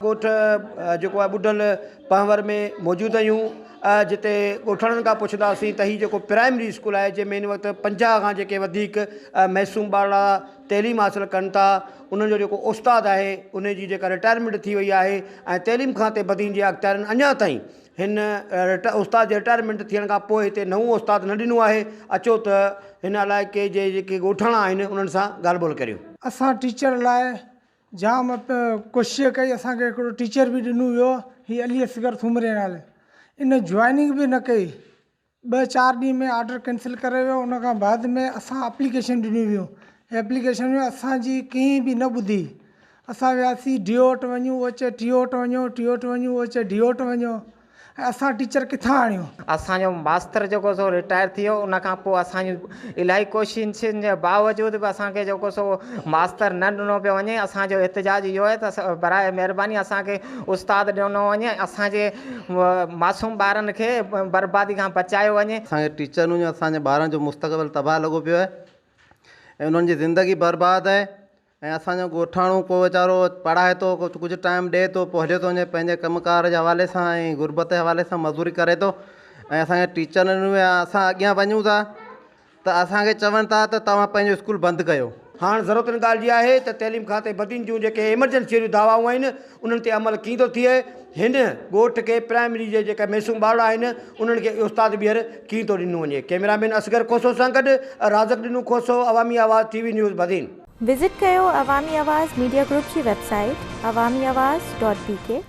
ॻोठ जेको आहे ॿुढल पहवर में मौजूदु आहियूं जिते ॻोठणनि खां पुछंदासीं त हीउ जेको प्राइमरी स्कूल आहे जंहिंमें हिन वक़्तु 50 खां जेके वधीक मासूम ॿार तइलीम हासिलु कनि था उन्हनि जो जेको उस्ताद आहे उन जी जेका रिटायरमेंट थी वई आहे ऐं तइलीम खां ते बदिन जे अख़्तियारनि अञा ताईं हिन उस्ताद जे रिटायरमेंट थियण खां पोइ हिते नओं उस्ताद न ॾिनो आहे। अचो त हिन इलाइक़े जे जेके ॻोठाणा आहिनि उन्हनि सां ॻाल्हि ॿोल करियूं। असां टीचर लाइ जाम कोशिशि कई, असांखे हिकिड़ो टीचर बि ॾिनो वियो, हीअ अली असगर थुमरे नाले, इन जॉइनिंग बि न कई, 2-4 ॾींहं में ऑर्डर कैंसिल करे वियो। उन खां बाद में असां एप्लीकेशन ॾिनी वियूं, एप्लीकेशन में असांजी कंहिं बि न ॿुधी। असां वियासीं डी ओ वटि वञूं, उहो चए टी ओ वटि वञो, टी ओ वटि वञूं, उहो चए डी ओ वटि वञो, ऐं असां टीचर किथां आणियूं। असांजो मास्तर जेको सो रिटायर थी वियो, उन खां पोइ असांजी इलाही कोशिशुनि जे बावजूदि बि असांखे जेको सो मास्तर न ॾिनो पियो वञे। असांजो एतिजाज इहो आहे त बराए महिरबानी असांखे उस्ताद ॾिनो वञे, असांजे मासूम ॿारनि खे बर्बादी खां बचायो वञे। असांखे टीचरुनि जो असांजे ॿारनि जो मुस्तक़बिल तबाह लॻो पियो आहे ऐं उन्हनि जी ज़िंदगी बर्बादु आहे। ऐं असांजो ॻोठाणो को वीचारो पढ़ाए थो, कुझु टाइम ॾिए थो, पोइ हलियो थो वञे पंहिंजे कमुकार जे हवाले सां ऐं गुरबत जे हवाले सां मज़दूरी करे थो। ऐं असांखे टीचरनि में असां अॻियां वञूं था त असांखे चवनि था त तव्हां पंहिंजो स्कूल बंदि कयो। हाणे ज़रूरत इन ॻाल्हि जी आहे त तइलीम खाते बदिन जूं जेके एमरजेंसी जूं दवाऊं आहिनि उन्हनि ते अमल कीअं थो थिए। हिन ॻोठ खे प्राइमरी जे जेका मासूम ॿार आहिनि उन्हनि खे उस्ताद ॿीहर कीअं थो ॾिनो वञे। कैमरामैन असगर खोसो सां गॾु राज़क ॾिनू खोसो, अवामी आवाज़ TV न्यूज़ बदिन। विज़िट कयो अवामी आवाज़ मीडिया ग्रुप जी वेबसाइट awamiawaz.pk।